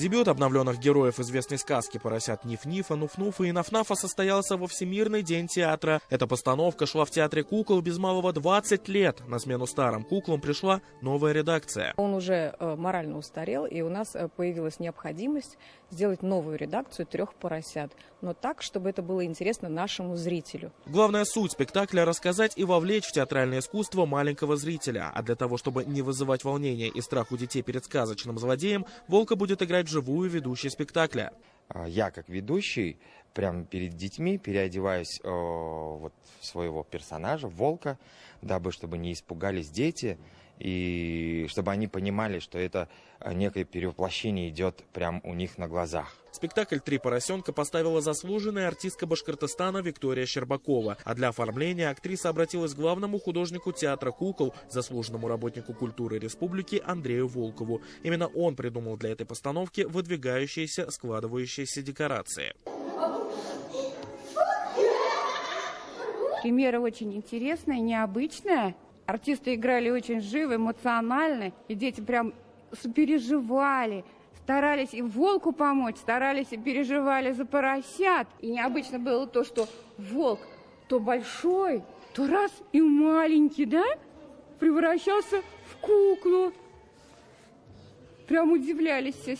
Дебют обновленных героев известной сказки «Поросят Ниф-Нифа, Нуф-Нуфа и Наф-Нафа» состоялся во Всемирный день театра. Эта постановка шла в Театре кукол без малого 20 лет. На смену старым куклам пришла новая редакция. Он уже морально устарел, и у нас появилась необходимость сделать новую редакцию «Трех поросят», но так, чтобы это было интересно нашему зрителю. Главная суть спектакля – рассказать и вовлечь в театральное искусство маленького зрителя. А для того, чтобы не вызывать волнения и страх у детей перед сказочным злодеем, Волка будет играть вживую ведущий спектакля. Я, как ведущий, прямо перед детьми переодеваюсь в своего персонажа, Волка, дабы чтобы не испугались дети, и чтобы они понимали, что это некое перевоплощение идет прямо у них на глазах. Спектакль «Три поросенка» поставила заслуженная артистка Башкортостана Виктория Щербакова. А для оформления актриса обратилась к главному художнику театра кукол, заслуженному работнику культуры республики Андрею Волкову. Именно он придумал для этой постановки выдвигающиеся, складывающиеся декорации. Премьера очень интересная, необычная. Артисты играли очень живо, эмоционально, и дети прям сопереживали, старались и волку помочь, старались и переживали за поросят. И необычно было то, что волк то большой, то раз и маленький, да, превращался в куклу. Прям удивлялись все